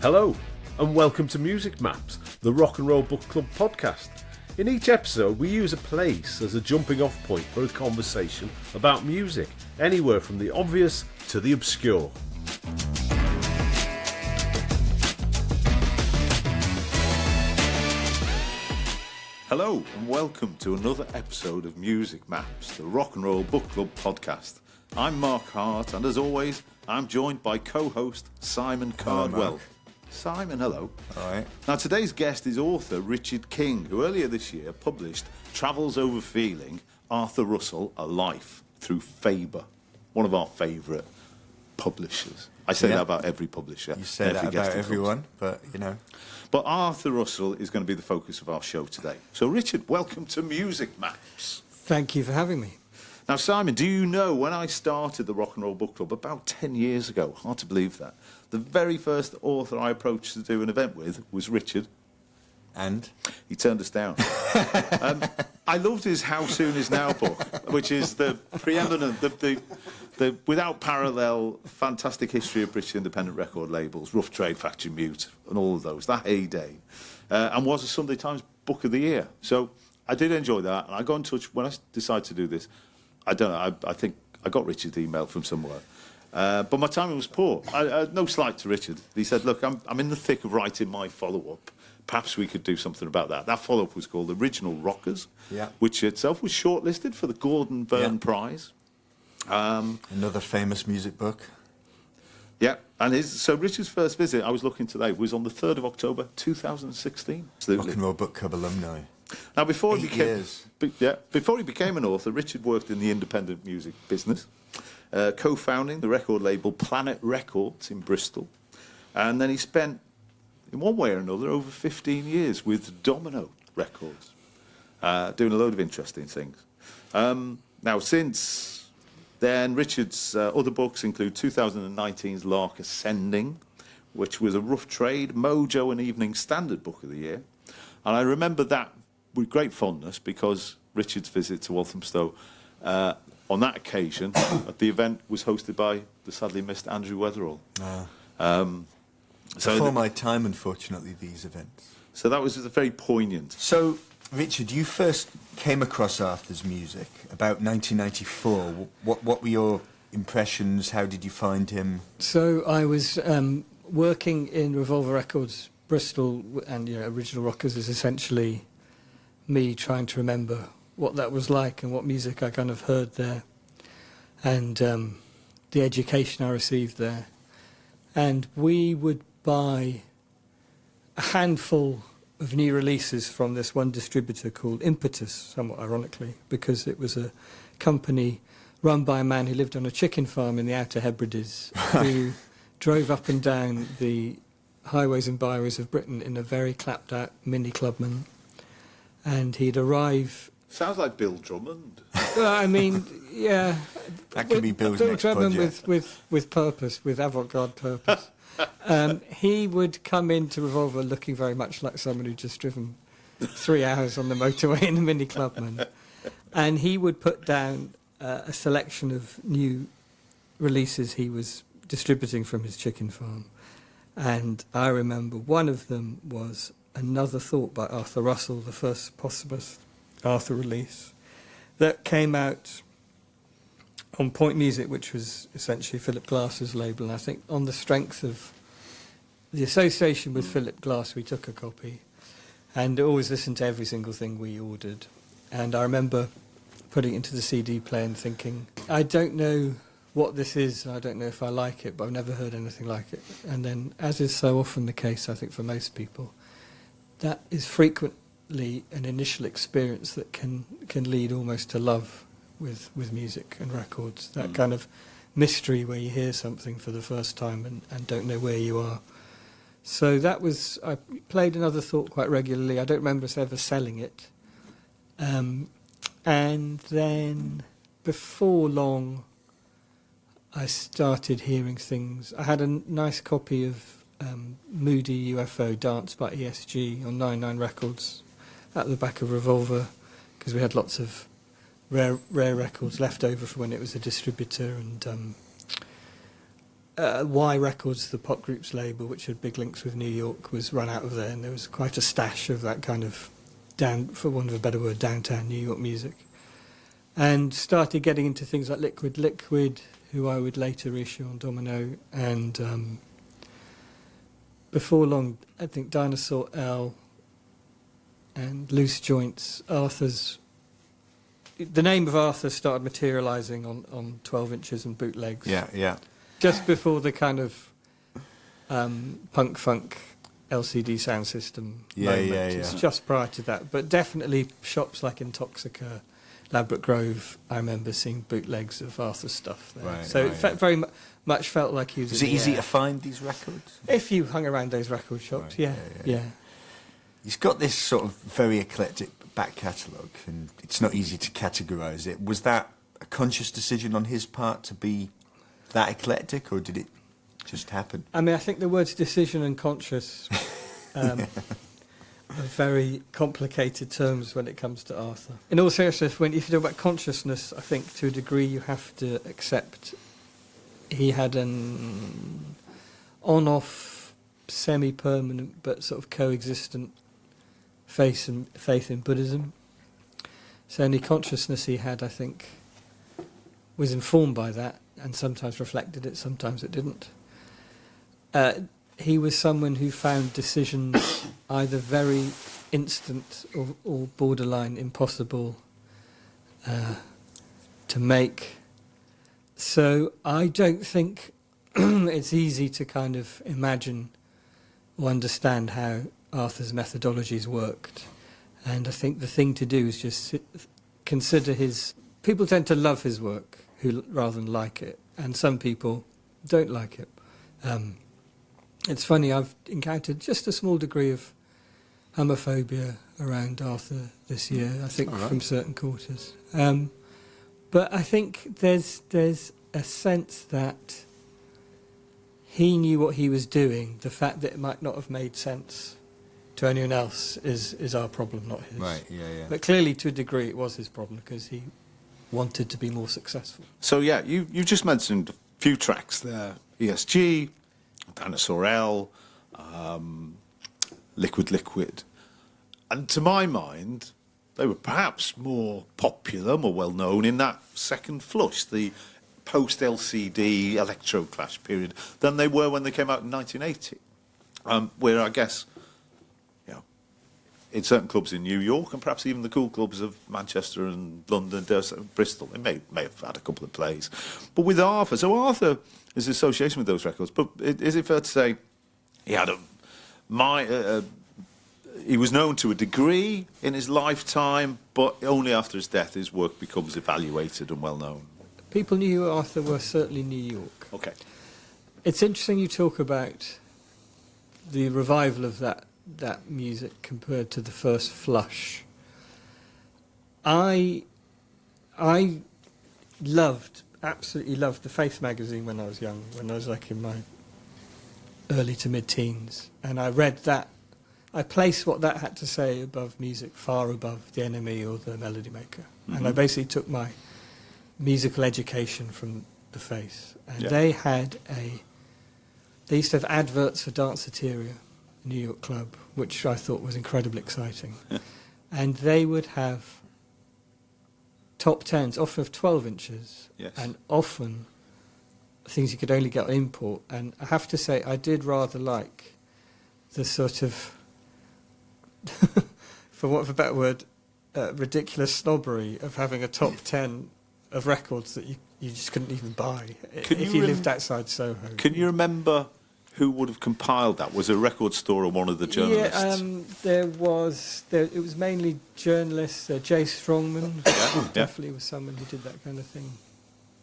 Hello, and welcome to Music Maps, the Rock and Roll Book Club podcast. In each episode, we use a place as a jumping off point for a conversation about music, anywhere from the obvious to the obscure. Hello, and welcome to another episode of Music Maps, the Rock and Roll Book Club podcast. I'm Mark Hart, and as always, I'm joined by co-host Simon Cardwell. Simon, hello. All right. Now, today's guest is author Richard King, who earlier this year published Travels Over Feeling, Arthur Russell, A Life Through Faber, one of our favourite publishers. I say that about every publisher. You say that about everyone, but you know. But Arthur Russell is going to be the focus of our show today. So, Richard, welcome to Music Maps. Thank you for having me. Now, Simon, do you know when I started the Rock and Roll Book Club about 10 years ago, hard to believe that, the very first author I approached to do an event with was Richard. And? He turned us down. I loved his How Soon Is Now book, which is the preeminent, the without parallel, fantastic history of British independent record labels, Rough Trade, Factory Mute, and all of those, that heyday, and was a Sunday Times Book of the Year. So I did enjoy that, and I got in touch when I decided to do this. I don't know, I think I got Richard's email from somewhere. But my timing was poor. No slight to Richard. He said, look, I'm in the thick of writing my follow-up. Perhaps we could do something about that. That follow-up was called Original Rockers, which itself was shortlisted for the Gordon Byrne Prize. Another famous music book. Yeah, and so Richard's first visit, I was looking today, was on the 3rd of October, 2016. Absolutely. Rock and Roll Book Club alumni. Now, before he years. became an author, Richard worked in the independent music business, co-founding the record label Planet Records in Bristol. And then he spent, in one way or another, over 15 years with Domino Records, doing a load of interesting things. Now, since then, Richard's other books include 2019's Lark Ascending, which was a Rough Trade, Mojo and Evening Standard Book of the Year. And I remember that with great fondness because Richard's visit to Walthamstow on that occasion at the event was hosted by the sadly missed Andrew Weatherall. Before my time, unfortunately, these events. So that was very poignant. So, Richard, you first came across Arthur's music about 1994. What were your impressions? How did you find him? So I was working in Revolver Records, Bristol, and Original Rockers is essentially me trying to remember what that was like and what music I kind of heard there, and the education I received there. And we would buy a handful of new releases from this one distributor called Impetus, somewhat ironically, because it was a company run by a man who lived on a chicken farm in the Outer Hebrides, who drove up and down the highways and byways of Britain in a very clapped-out Mini Clubman, and he'd arrive... Sounds like Bill Drummond. I mean, yeah. That could be Bill's Bill next Drummond project. with purpose, with avant-garde purpose. He would come into Revolver looking very much like someone who'd just driven 3 hours on the motorway in a Mini Clubman, and he would put down a selection of new releases he was distributing from his chicken farm. And I remember one of them was Another Thought by Arthur Russell, the first posthumous Arthur release, that came out on Point Music, which was essentially Philip Glass's label. And I think on the strength of the association with Philip Glass, we took a copy and always listened to every single thing we ordered. And I remember putting it into the CD player and thinking, I don't know what this is, I don't know if I like it, but I've never heard anything like it. And then, as is so often the case, I think for most people, that is frequently an initial experience that can lead almost to love with music and records. That kind of mystery where you hear something for the first time and don't know where you are. So that was, I played Another Thought quite regularly. I don't remember us ever selling it. And then, before long, I started hearing things. I had a nice copy of Moody UFO Dance by ESG on 99 Records at the back of Revolver, because we had lots of rare records left over from when it was a distributor, and Y Records, the pop group's label, which had big links with New York, was run out of there, and there was quite a stash of that kind of for want of a better word, downtown New York music. And started getting into things like Liquid, who I would later reissue on Domino, and before long, I think Dinosaur L and Loose Joints, the name of Arthur started materialising on 12 inches and bootlegs. Yeah. Just before the kind of punk funk LCD sound system moment. It's just prior to that. But definitely shops like Intoxica, Ladbroke Grove, I remember seeing bootlegs of Arthur's stuff there. Right, so it very much felt like he was Is in it the easy air. to find these records? If you hung around those record shops, Right, yeah. He's got this sort of very eclectic back catalogue, and it's not easy to categorise it. Was that a conscious decision on his part to be that eclectic, or did it just happen? I mean, I think the words decision and conscious are very complicated terms when it comes to Arthur. In all seriousness, if you talk about consciousness, I think to a degree you have to accept he had an on-off, semi-permanent but sort of coexistent faith in Buddhism. So any consciousness he had, I think, was informed by that and sometimes reflected it, sometimes it didn't. He was someone who found decisions either very instant or borderline impossible to make. So I don't think it's easy to kind of imagine or understand how Arthur's methodologies worked. And I think the thing to do is just consider his... People tend to love his work rather than like it, and some people don't like it. It's funny, I've encountered just a small degree of homophobia around Arthur this year, I think, from certain quarters. But I think there's a sense that he knew what he was doing. The fact that it might not have made sense to anyone else is our problem, not his. Right, yeah. But clearly, to a degree, it was his problem because he wanted to be more successful. So, yeah, you just mentioned a few tracks there. ESG, Dinosaur L, Liquid. And to my mind, they were perhaps more popular, more well-known in that second flush, the post-LCD electro-clash period, than they were when they came out in 1980, where I guess, in certain clubs in New York and perhaps even the cool clubs of Manchester and London, Bristol, they may have had a couple of plays. But with Arthur, so Arthur is association with those records, but is it fair to say he had he was known to a degree in his lifetime, but only after his death his work becomes evaluated and well known? People knew who Arthur were certainly in New York. Okay. It's interesting you talk about the revival of that music compared to the first flush. I absolutely loved the Faith magazine when I was young, when I was like in my early to mid-teens, and I read that. I placed what that had to say above music, far above The Enemy or The Melody Maker. Mm-hmm. And I basically took my musical education from the Faith. And they used to have adverts for Danceteria, New York club, which I thought was incredibly exciting. And they would have top tens, often of 12 inches, and often things you could only get on import. And I have to say, I did rather like the sort of, for want of a better word, ridiculous snobbery of having a top 10 of records that you just couldn't even buy if you lived outside Soho. Can you remember who would have compiled that? Was it a record store or one of the journalists? Yeah, it was mainly journalists. Jay Strongman definitely was someone who did that kind of thing.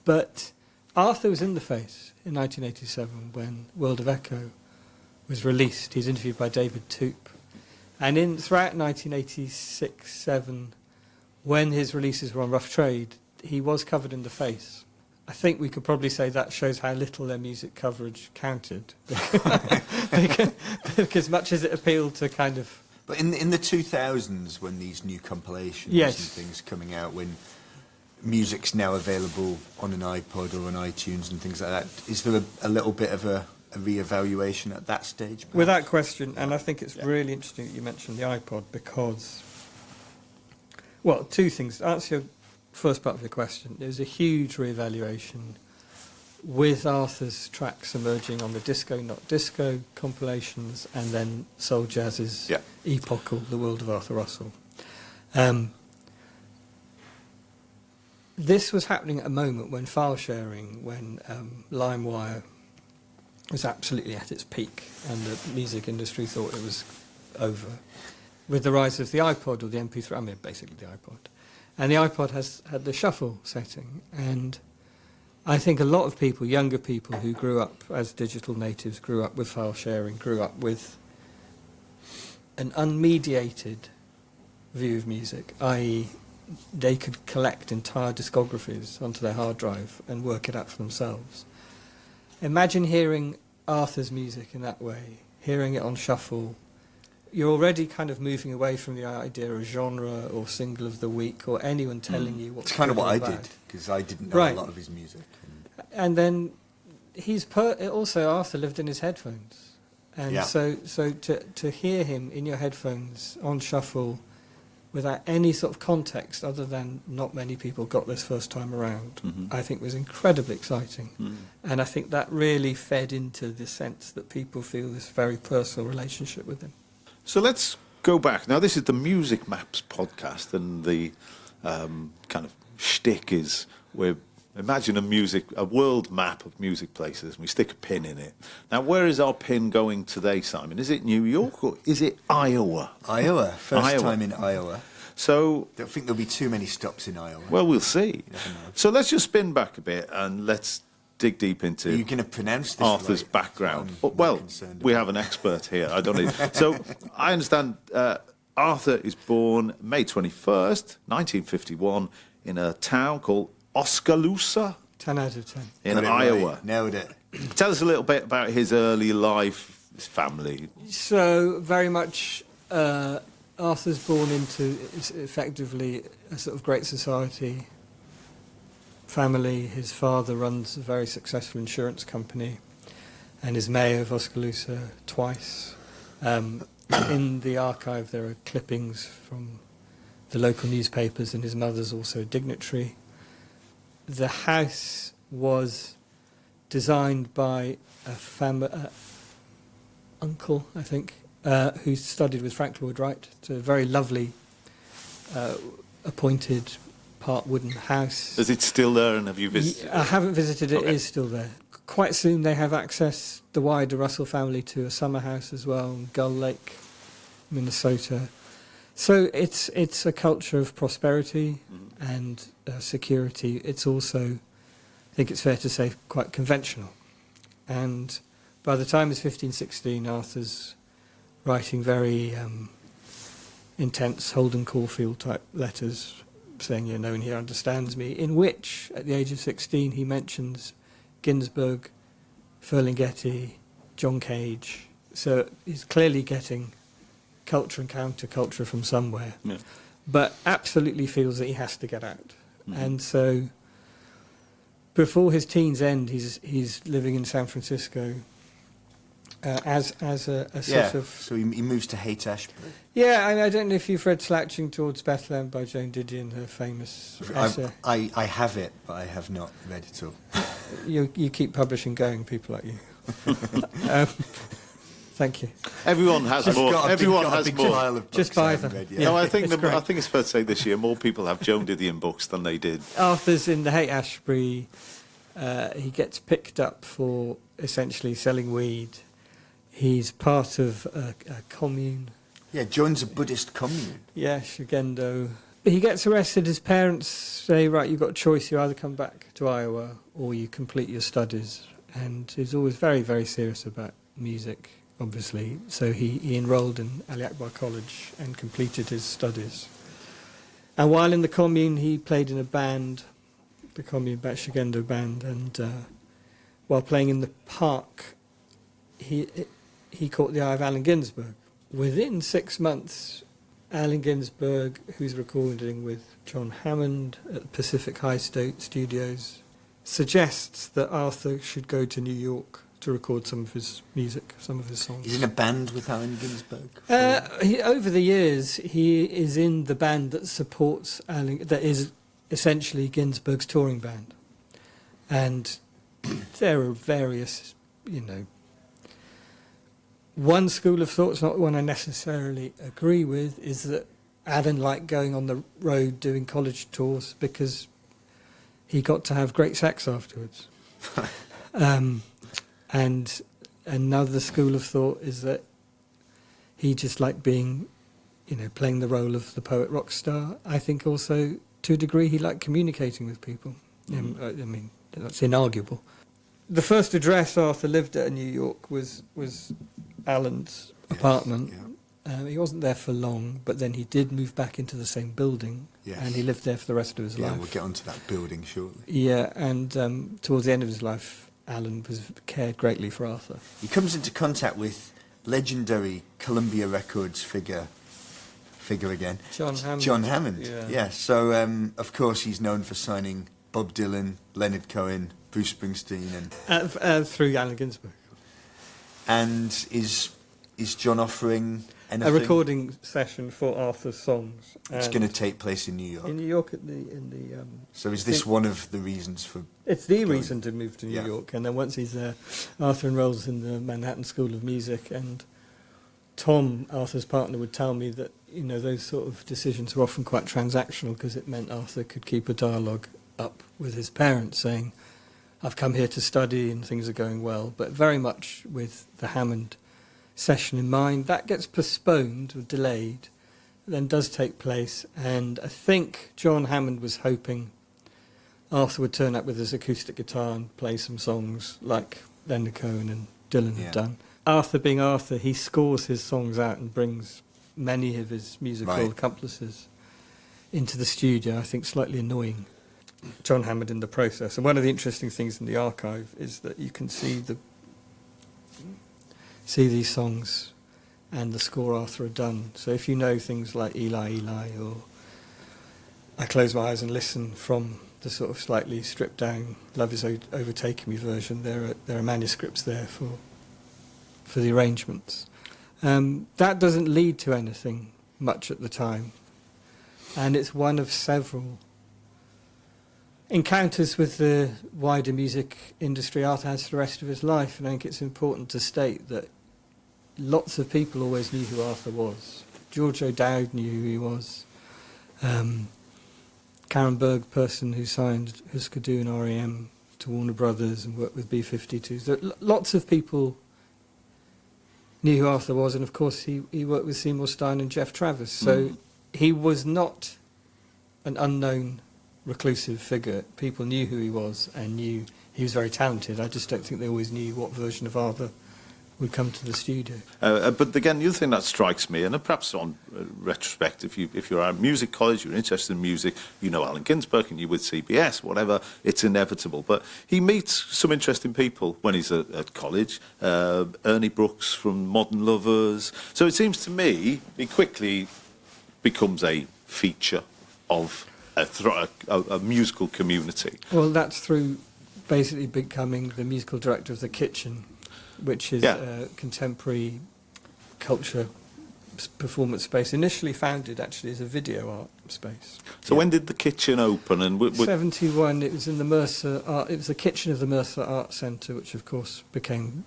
But Arthur was in the Face in 1987 when World of Echo was released. He's interviewed by David Toop. And throughout 1986-7, when his releases were on Rough Trade, he was covered in the Face. I think we could probably say that shows how little their music coverage counted. because much as it appealed to kind of... But in the 2000s, when these new compilations and things coming out, when music's now available on an iPod or on iTunes and things like that. Is there a little bit of a re-evaluation at that stage? Perhaps? Without question, and I think it's really interesting that you mentioned the iPod because, well, two things. To answer your first part of your question, there's a huge re-evaluation with Arthur's tracks emerging on the Disco Not Disco compilations and then Soul Jazz's epochal The World of Arthur Russell. This was happening at a moment when file sharing, when LimeWire was absolutely at its peak and the music industry thought it was over. With the rise of the iPod or the MP3, I mean basically the iPod. And the iPod had the shuffle setting, and I think a lot of people, younger people who grew up as digital natives, grew up with file sharing, grew up with an unmediated view of music, i.e. they could collect entire discographies onto their hard drive and work it out for themselves. Imagine hearing Arthur's music in that way, hearing it on shuffle. You're already kind of moving away from the idea of genre or single of the week or anyone telling you what's It's kind of what I bad. did, because I didn't know a lot of his music. And then also Arthur lived in his headphones. And so to hear him in your headphones on shuffle without any sort of context other than not many people got this first time around, I think was incredibly exciting. And I think that really fed into the sense that people feel this very personal relationship with him. So let's go back. Now, this is the Music Maps podcast, and the kind of shtick is imagine a world map of music places, and we stick a pin in it. Now, where is our pin going today, Simon? Is it New York or is it Iowa? Iowa. First time in Iowa. So, don't think there'll be too many stops in Iowa. Well, we'll see. So let's just spin back a bit and let's dig deep into Are you going to pronounce this Arthur's right? background. Well, we have an expert here. I don't know. So I understand Arthur is born May 21st, 1951, in a town called Oskaloosa. 10 out of 10. In Iowa. Right. Nailed it. Tell us a little bit about his early life, his family. So, very much, Arthur's born into effectively a sort of great society family. His father runs a very successful insurance company and is mayor of Oskaloosa twice. In the archive there are clippings from the local newspapers, and his mother's also a dignitary. The house was designed by a uncle, I think, who studied with Frank Lloyd Wright. It's a very lovely appointed part wooden house. Is it still there, and have you visited? I haven't visited it. Okay. It is still there. Quite soon they have access, the wider Russell family, to a summer house as well in Gull Lake, Minnesota. So it's a culture of prosperity and security. It's also, I think it's fair to say, quite conventional. And by the time it's 15, 16, Arthur's writing very intense Holden Caulfield type letters saying, no one here understands me, in which, at the age of 16, he mentions Ginsberg, Ferlinghetti, John Cage. So he's clearly getting culture and counterculture from somewhere, but absolutely feels that he has to get out. And so before his teens end, he's living in San Francisco as a sort of... So he moves to Haight-Ashbury. Yeah, I don't know if you've read Slouching Towards Bethlehem by Joan Didion, her famous essay. I have it, but I have not read it all. You keep publishing going, people like you. Thank you. Everyone has more. Everyone has more. Just buy them. Read, No, I think it's fair to say this year more people have Joan Didion books than they did. Arthur's in the Haight-Ashbury. He gets picked up for essentially selling weed. He's part of a commune. Yeah, joins a Buddhist commune. Yeah, Shugendo. He gets arrested. His parents say, right, you've got a choice. You either come back to Iowa or you complete your studies. And he's always very, very serious about music, obviously. So he enrolled in Ali Akbar College and completed his studies. And while in the commune, he played in a band, the commune Shugendo band. And while playing in the park, he caught the eye of Allen Ginsberg. Within 6 months, Allen Ginsberg, who's recording with John Hammond at Pacific High State Studios, suggests that Arthur should go to New York to record some of his music, some of his songs. He's in a band with Allen Ginsberg? Over the years, he is in the band that supports Allen, that is essentially Ginsberg's touring band. And there are various, one school of thought, it's not one I necessarily agree with, is that Allen liked going on the road doing college tours because he got to have great sex afterwards. And another school of thought is that he just liked being, playing the role of the poet rock star. I think also, to a degree, he liked communicating with people. I mean, that's inarguable. The first address Arthur lived at in New York was Allen's apartment. Yeah. He wasn't there for long, but then he did move back into the same building, and he lived there for the rest of his life. Yeah, we'll get onto that building shortly. Yeah, and towards the end of his life, Allen cared greatly for Arthur. He comes into contact with legendary Columbia Records figure again. John Hammond. John Hammond, yeah. So, of course, he's known for signing Bob Dylan, Leonard Cohen, Bruce Springsteen, and through Allen Ginsberg. And is John offering anything? A recording session for Arthur's songs. It's going to take place in New York. In New York, in the. So is this one of the reasons for? It's the reason to move to New Yeah. York, and then once he's there, Arthur enrolls in the Manhattan School of Music, and Tom, Arthur's partner, would tell me that those sort of decisions were often quite transactional because it meant Arthur could keep a dialogue up with his parents, saying, "I've come here to study and things are going well," but very much with the Hammond session in mind. That gets postponed or delayed, then does take place, and I think John Hammond was hoping Arthur would turn up with his acoustic guitar and play some songs like Leonard Cohen and Dylan had done. Arthur being Arthur, he scores his songs out and brings many of his musical accomplices into the studio, I think slightly annoying John Hammond in the process. And one of the interesting things in the archive is that you can see these songs and the score Arthur had done. So if you know things like Eli, Eli, or I Close My Eyes and Listen from the sort of slightly stripped down Love Is Overtaking Me version, there are manuscripts there for the arrangements. That doesn't lead to anything much at the time, and it's one of several encounters with the wider music industry Arthur has for the rest of his life, and I think it's important to state that lots of people always knew who Arthur was. George O'Dowd knew who he was. Karen Berg, person who signed Husker Du and R.E.M. to Warner Brothers and worked with B-52s. Lots of people knew who Arthur was, and of course he worked with Seymour Stein and Jeff Travis. So he was not an unknown reclusive figure. People knew who he was and knew he was very talented. I just don't think they always knew what version of Arthur would come to the studio. But again, the other thing that strikes me, and perhaps on retrospect, if you're at music college, you're interested in music, Allen Ginsberg and you're with CBS, whatever, it's inevitable. But he meets some interesting people when he's at college. Ernie Brooks from Modern Lovers. So it seems to me he quickly becomes a feature of a musical community. Well, that's through basically becoming the musical director of The Kitchen, which is a contemporary culture performance space, initially founded actually as a video art space. So when did The Kitchen open? And 71. It was in the Mercer Art. It was the kitchen of the Mercer Art Centre, which of course became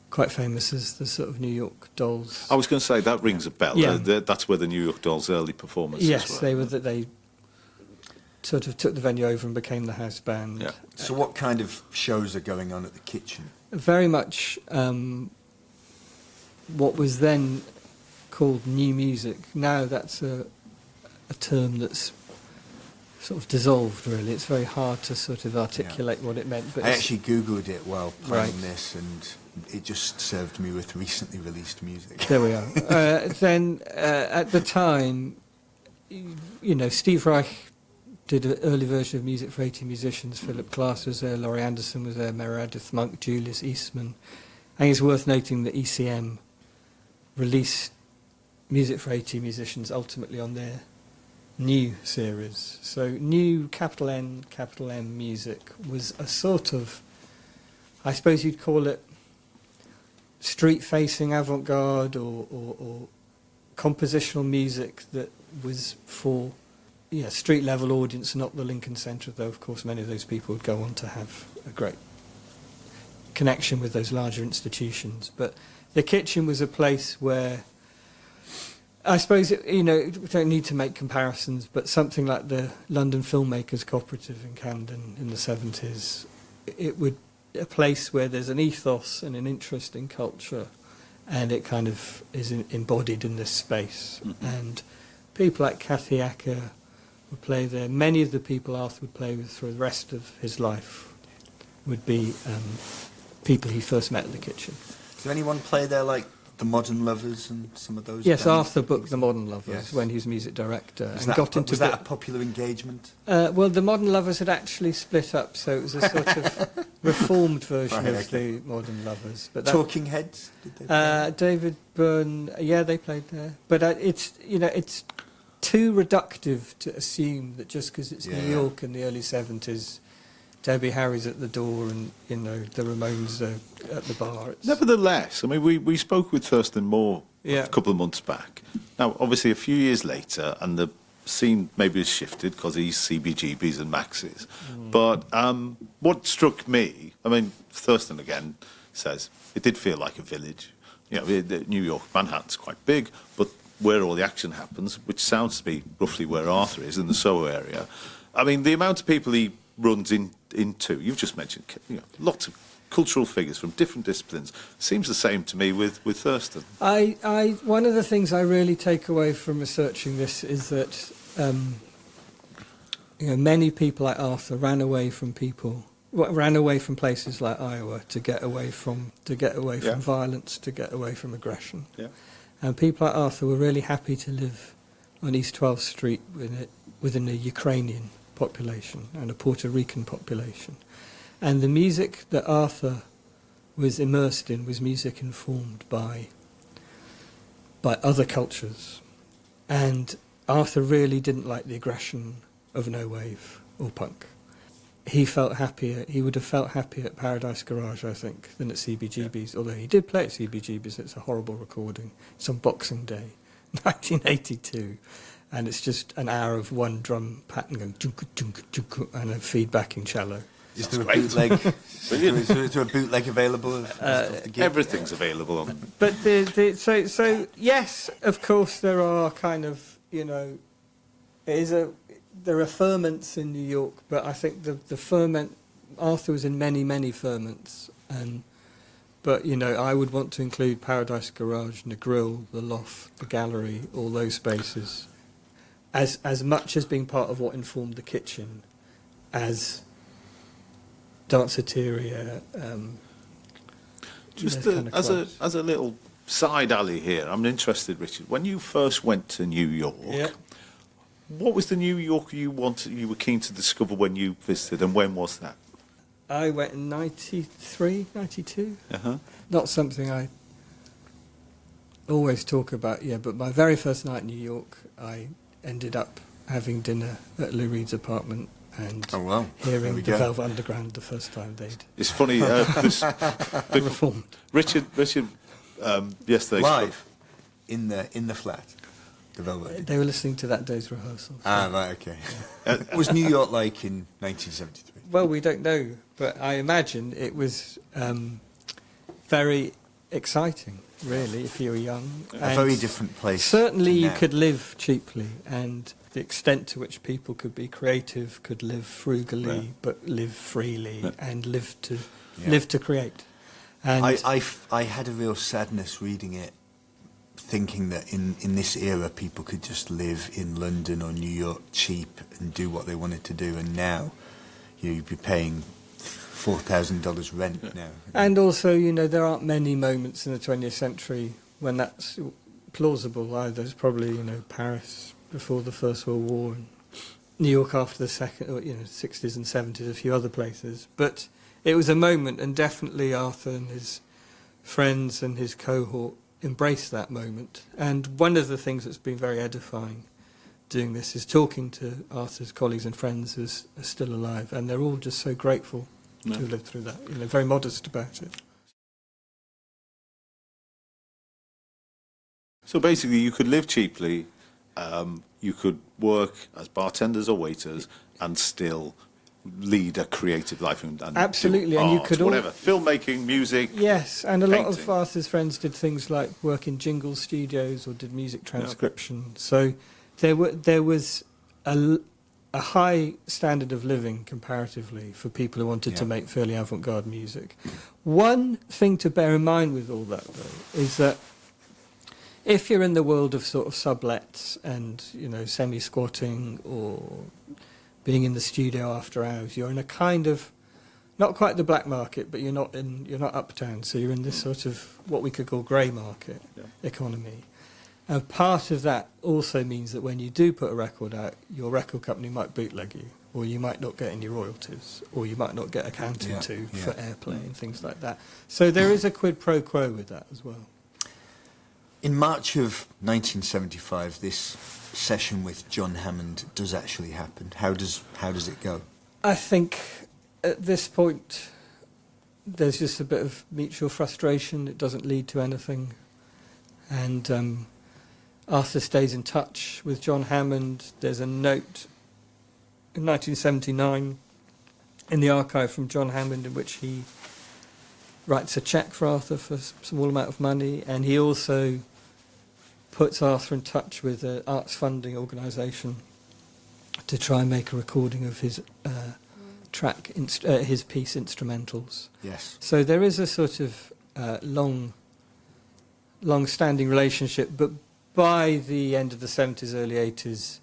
quite famous as the sort of New York Dolls. I was going to say that rings a bell. Yeah. That's where the New York Dolls' early performances were. They sort of took the venue over and became the house band. Yeah. So what kind of shows are going on at The Kitchen? Very much what was then called new music. Now that's a term that's sort of dissolved, really. It's very hard to sort of articulate what it meant. But I actually Googled it while playing Right. this, and it just served me with recently released music. There we are. Then at the time, Steve Reich did an early version of Music for 80 Musicians. Philip Glass was there, Laurie Anderson was there, Meredith Monk, Julius Eastman. I think it's worth noting that ECM released Music for 80 Musicians ultimately on their new series. So new capital N, capital M music was a sort of, I suppose you'd call it street-facing avant-garde or compositional music that was for street-level audience, not the Lincoln Centre, though of course many of those people would go on to have a great connection with those larger institutions. But the kitchen was a place where, I suppose, we don't need to make comparisons, but something like the London Filmmakers Cooperative in Camden in the 70s, it would a place where there's an ethos and an interest in culture, and it kind of is embodied in this space. Mm-hmm. And people like Kathy Acker would play there. Many of the people Arthur would play with for the rest of his life would be people he first met at the kitchen. Did anyone play there, like the Modern Lovers and some of those? Yes, bands? Arthur booked the Modern Lovers Yes. when he was music director. Was and that, got into was that a popular engagement? well, the Modern Lovers had actually split up, so it was a sort of reformed version Right, of okay. the Modern Lovers. But that, Talking Heads? Did they play? David Byrne, yeah, they played there. But it's too reductive to assume that just because it's Yeah. New York in the early 70s, Debbie Harry's at the door and the Ramones are at the bar. Nevertheless, I mean, we spoke with Thurston Moore Yeah. a couple of months back. Now, obviously, a few years later, and the scene maybe has shifted because he's CBGBs and Maxes. But what struck me, I mean, Thurston again says it did feel like a village. New York, Manhattan's quite big, but where all the action happens, which sounds to be roughly where Arthur is in the Soho area. I mean, the amount of people he runs into, you've just mentioned, lots of cultural figures from different disciplines. Seems the same to me with Thurston. One of the things I really take away from researching this is that many people like Arthur ran away from places like Iowa to get away from Yeah. violence, to get away from aggression. Yeah. And people like Arthur were really happy to live on East 12th Street within a Ukrainian population and a Puerto Rican population. And the music that Arthur was immersed in was music informed by other cultures. And Arthur really didn't like the aggression of no wave or punk. He would have felt happier at Paradise Garage, I think, than at CBGB's, although he did play at CBGB's. It's a horrible recording. It's on Boxing Day, 1982, and it's just an hour of one drum pattern going dunk, dunk, dunk, and a feedbacking cello. Is there a great. bootleg? Brilliant. is there a bootleg available of the gig? Everything's available on. But so yes, of course there are kind of there are ferments in New York, but I think the ferment, Arthur was in many ferments, but I would want to include Paradise Garage, the Grill, the Loft, the Gallery, all those spaces, as much as being part of what informed the kitchen, as danceteria. Just those kind of clubs. as a little side alley here, I'm interested, Richard. When you first went to New York, Yeah. what was the New York you were keen to discover when you visited, and when was that? I went in 93, 92. Uh-huh. Not something I always talk about, but my very first night in New York, I ended up having dinner at Lou Reed's apartment and Oh, wow. There hearing we the go. Velvet Underground the first time they'd It's funny. reformed. Richard, yesterday Live in the flat. The Velvet. They were listening to that day's rehearsal. Right, okay. What was New York like in 1973? Well, we don't know, but I imagine it was very exciting, really, if you were young. A And very different place. certainly to you now. could live cheaply, and the extent to which people could be creative, could live frugally, Yeah. but live freely, Yeah. and live to Yeah. create. And I had a real sadness reading it, thinking that in this era people could just live in London or New York cheap and do what they wanted to do, and now you'd be paying $4,000 rent now. And also, there aren't many moments in the 20th century when that's plausible either. There's probably, Paris before the First World War and New York after the second, 60s and 70s, a few other places. But it was a moment, and definitely Arthur and his friends and his cohort embrace that moment. And one of the things that's been very edifying doing this is talking to Arthur's colleagues and friends who are still alive, and they're all just so grateful to have lived through that. Very modest about it. So basically, you could live cheaply, you could work as bartenders or waiters, and still lead a creative life and absolutely, do and you art, could whatever, filmmaking, music. Yes, and a lot of painting. Arthur's friends did things like work in jingle studios or did music transcription. So there was a high standard of living comparatively for people who wanted to make fairly avant-garde music. One thing to bear in mind with all that, though, is that if you're in the world of sort of sublets and, semi-squatting or being in the studio after hours, you're in a kind of, not quite the black market, but you're not uptown, so you're in this sort of what we could call grey market economy. And part of that also means that when you do put a record out, your record company might bootleg you, or you might not get any royalties, or you might not get accounted for airplay and things like that. So there is a quid pro quo with that as well. In March of 1975, this session with John Hammond does actually happen. How does it go? I think at this point there's just a bit of mutual frustration. It doesn't lead to anything. And Arthur stays in touch with John Hammond. There's a note in 1979 in the archive from John Hammond in which he writes a cheque for Arthur for a small amount of money, and he also puts Arthur in touch with an arts funding organisation to try and make a recording of his his piece Instrumentals. Yes. So there is a sort of long-standing relationship, but by the end of the 70s, early 80s,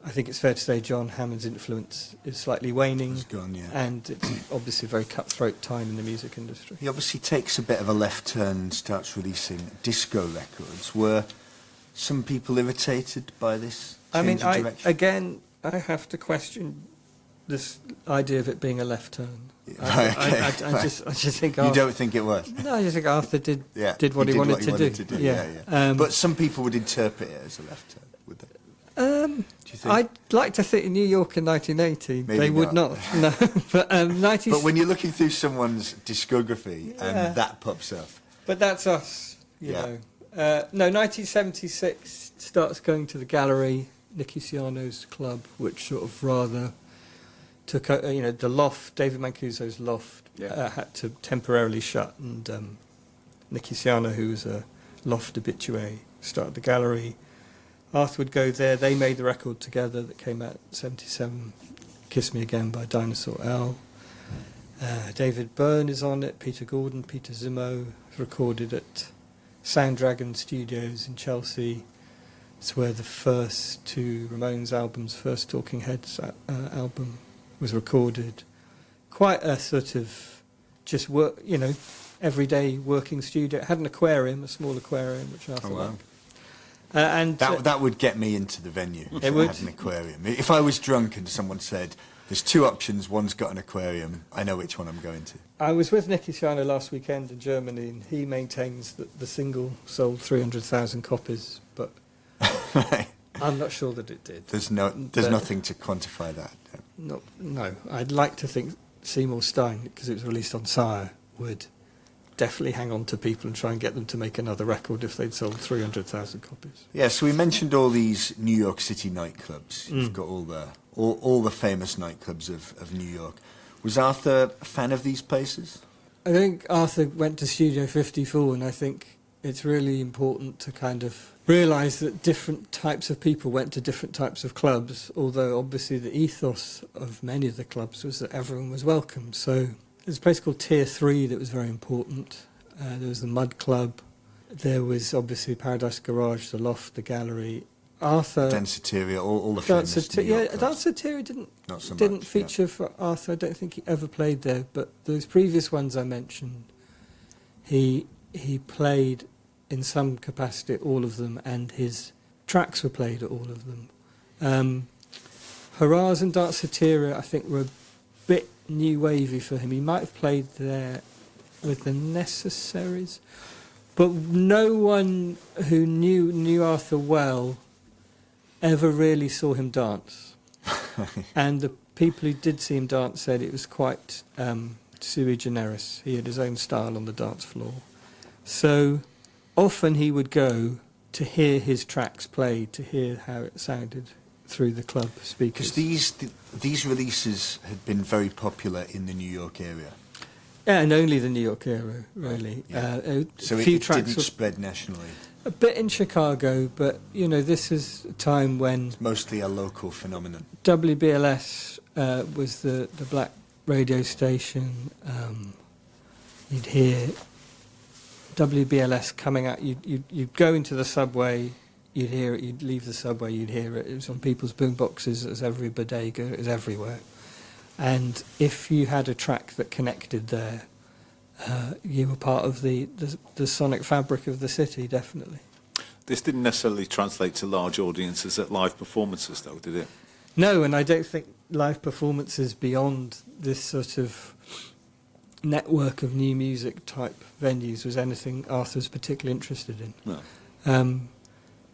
I think it's fair to say John Hammond's influence is slightly waning. It's gone, yeah. And it's obviously a very cutthroat time in the music industry. He obviously takes a bit of a left turn and starts releasing disco records. Were some people irritated by this change of direction? I have to question this idea of it being a left turn. I just think you don't think it was? No, I just think Arthur did what he he wanted to do. Yeah. But some people would interpret it as a left turn, would they? Do you think? I'd like to think in New York in 1980 Maybe they would not. No, but But when you're looking through someone's discography and that pops up, but that's us, you know. 1976 starts going to the Gallery, Nicky Ciano's club, which sort of rather took, the loft, David Mancuso's loft, had to temporarily shut, and Nicky Ciano, who was a loft habitué, started the Gallery. Arthur would go there. They made the record together that came out in 77, Kiss Me Again by Dinosaur L. David Byrne is on it, Peter Gordon, Peter Zimmo, recorded at Sound Dragon Studios in Chelsea. It's where the first two Ramones albums, first Talking Heads album, was recorded. Quite a sort of just work, everyday working studio. It had an aquarium, a small aquarium, which Arthur liked. And that would get me into the venue if it would. had an aquarium. If I was drunk and someone said, there's two options, one's got an aquarium, I know which one I'm going to. I was with Nicky Ciano last weekend in Germany, and he maintains that the single sold 300,000 copies, but I'm not sure that it did. There's nothing to quantify that. No. I'd like to think Seymour Stein, because it was released on Sire, would definitely hang on to people and try and get them to make another record if they'd sold 300,000 copies. Yeah, so we mentioned all these New York City nightclubs. You've got all the famous nightclubs of New York. Was Arthur a fan of these places? I think Arthur went to Studio 54, and I think it's really important to kind of realise that different types of people went to different types of clubs, although obviously the ethos of many of the clubs was that everyone was welcome. So there's a place called Tier 3 that was very important. There was the Mud Club. There was obviously Paradise Garage, the Loft, the Gallery. Arthur... Danceteria, all the famous New York clubs. Danceteria didn't feature for Arthur. I don't think he ever played there. But those previous ones I mentioned, he played in some capacity at all of them, and his tracks were played at all of them. Hurrahs and Danceteria, I think, were a bit new wavy for him. He might have played there with the Necessaries, But no one who knew Arthur well ever really saw him dance. And the people who did see him dance said it was quite sui generis. He had his own style on the dance floor. So often he would go to hear his tracks played, to hear how it sounded through the club speakers. Because these releases had been very popular in the New York area. Yeah, and only the New York area, really. Yeah. So a few it tracks didn't spread nationally. A bit in Chicago, but, you know, this is a time when... It's mostly a local phenomenon. WBLS was the black radio station. You'd hear WBLS coming out. You'd go into the subway, you'd hear it. You'd leave the subway, you'd hear it. It was on people's boomboxes. It was every bodega. It was everywhere. And if you had a track that connected there, you were part of the sonic fabric of the city, definitely. This didn't necessarily translate to large audiences at live performances, though, did it? No, and I don't think live performances beyond this sort of network of new music type venues was anything Arthur was particularly interested in. No.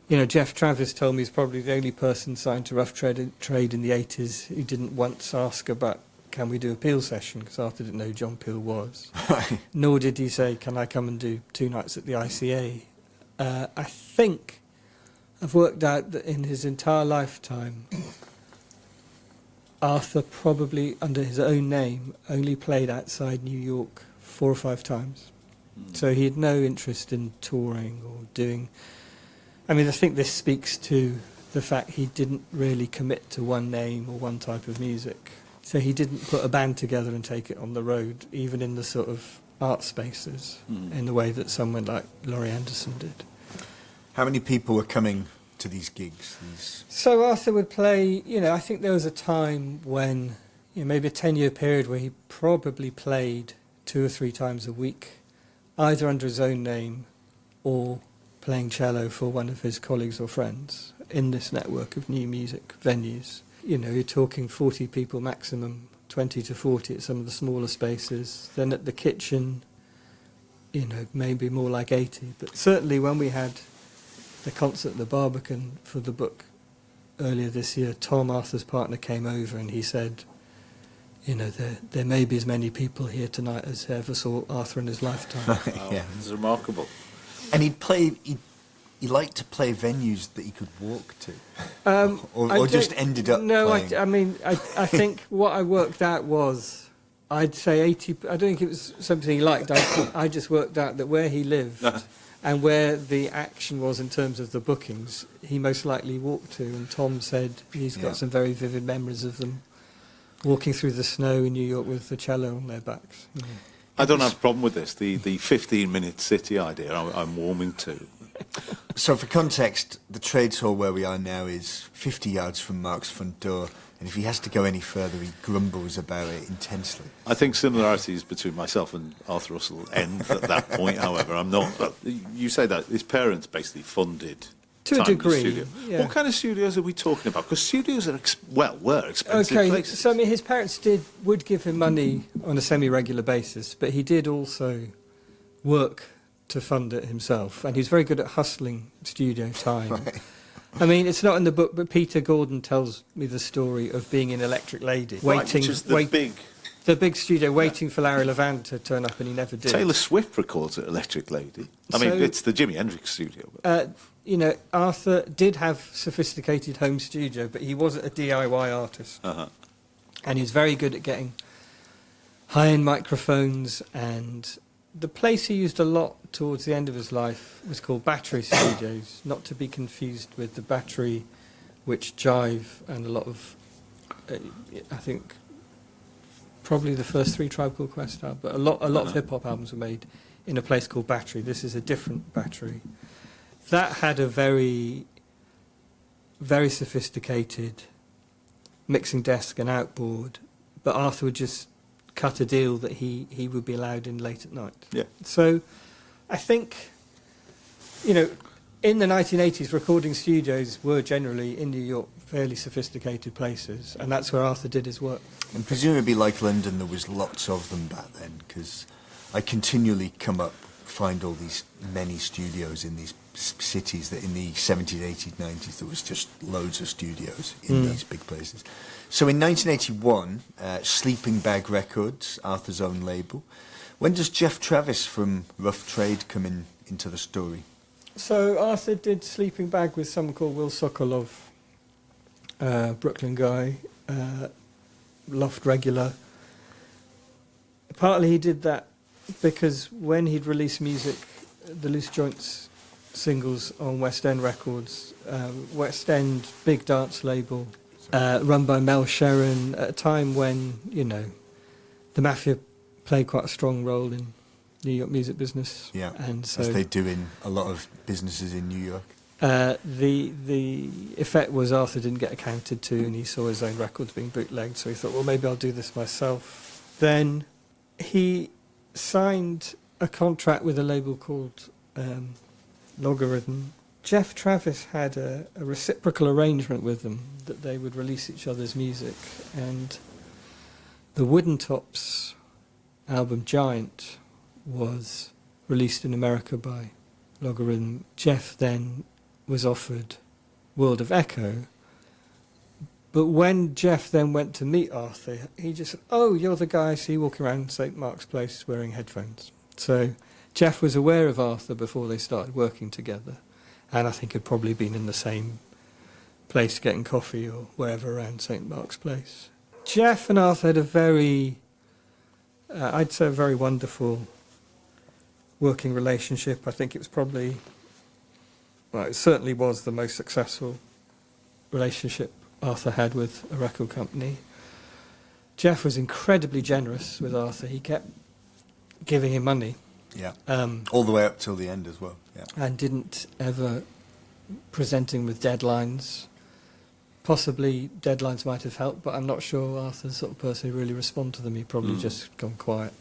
You know, Jeff Travis told me he's probably the only person signed to Rough Trade in the 80s who didn't once ask about, can we do a Peel session, because Arthur didn't know who John Peel was. Nor did he say, can I come and do 2 nights at the ICA. I think I've worked out that in his entire lifetime, Arthur probably, under his own name, only played outside New York 4 or 5 times. So he had no interest in touring or doing... I mean, I think this speaks to the fact he didn't really commit to one name or one type of music. So he didn't put a band together and take it on the road, even in the sort of art spaces, in the way that someone like Laurie Anderson did. How many people were coming to these gigs? So Arthur would play, you know, I think there was a time when, you know, maybe a 10-year period where he probably played 2 or 3 times a week, either under his own name or playing cello for one of his colleagues or friends in this network of new music venues. You know, you're talking 40 people maximum, 20 to 40 at some of the smaller spaces. Then at the Kitchen, you know, maybe more like 80. But certainly when we had the concert at the Barbican for the book earlier this year, Tom, Arthur's partner, came over and he said, you know, there may be as many people here tonight as ever saw Arthur in his lifetime. Wow, Yeah. it's remarkable. And he liked to play venues that he could walk to, or just ended up playing. I think what I worked out was, I'd say 80. I don't think it was something he liked. I just worked out that where he lived and where the action was in terms of the bookings, he most likely walked to. And Tom said he's got some very vivid memories of them walking through the snow in New York with the cello on their backs. You know. I don't have a problem with this. The 15-minute city idea, I'm warming to. So for context, the trades hall where we are now is 50 yards from Mark's front door, and if he has to go any further, he grumbles about it intensely. I think similarities between myself and Arthur Russell end at that point, however. I'm not... you say that his parents basically funded... To a degree, studio. yeah. What kind of studios are we talking about? Because studios are, were expensive Okay, places. so I mean, his parents would give him money on a semi-regular basis, but he did also work to fund it himself, and he was very good at hustling studio time. Right. I mean, it's not in the book, but Peter Gordon tells me the story of being in Electric Lady, waiting, which is the big studio, waiting for Larry Levan to turn up, and he never did. Taylor Swift records at Electric Lady. I mean, it's the Jimi Hendrix studio. You know, Arthur did have sophisticated home studio, but he wasn't a DIY artist. And he was very good at getting high-end microphones, and the place he used a lot towards the end of his life was called Battery Studios, not to be confused with the Battery, which Jive and a lot of, I think, probably the first 3 Tribe Called Quest are, but a lot of hip-hop albums were made in a place called Battery. This is a different Battery. That had a very, very sophisticated mixing desk and outboard, but Arthur would just cut a deal that he would be allowed in late at night. Yeah. So I think, you know, in the 1980s, recording studios were generally, in New York, fairly sophisticated places, and that's where Arthur did his work. And presumably, like London, there was lots of them back then, because I continually come up find all these many studios in these cities that in the 70s, 80s, 90s, there was just loads of studios in these big places. So in 1981, Sleeping Bag Records, Arthur's own label. When does Jeff Travis from Rough Trade come into the story? So Arthur did Sleeping Bag with someone called Will Sokolov, Brooklyn guy, Loft regular. Partly he did that because when he'd released music, the Loose Joints singles on West End Records, West End, big dance label, run by Mel Sherrin, at a time when, you know, the Mafia played quite a strong role in New York music business. Yeah, and so as they do in a lot of businesses in New York. The effect was Arthur didn't get accounted to, and he saw his own records being bootlegged, so he thought, well, maybe I'll do this myself. Then he signed a contract with a label called Logarithm. Jeff Travis had a reciprocal arrangement with them that they would release each other's music, and the Wooden Tops album Giant was released in America by Logarithm. Jeff then was offered World of Echo, but when Jeff then went to meet Arthur, he just said, "Oh, you're the guy I see walking around St. Mark's Place wearing headphones." So Jeff was aware of Arthur before they started working together, and I think had probably been in the same place getting coffee or wherever around St. Mark's Place. Jeff and Arthur had a very, I'd say a very wonderful working relationship. I think it was probably, well, it certainly was the most successful relationship Arthur had with a record company. Jeff was incredibly generous with Arthur. He kept giving him money. Yeah, all the way up till the end as well. Yeah, and didn't ever present him with deadlines. Possibly deadlines might have helped, but I'm not sure Arthur's the sort of person who really respond to them. He probably just gone quiet.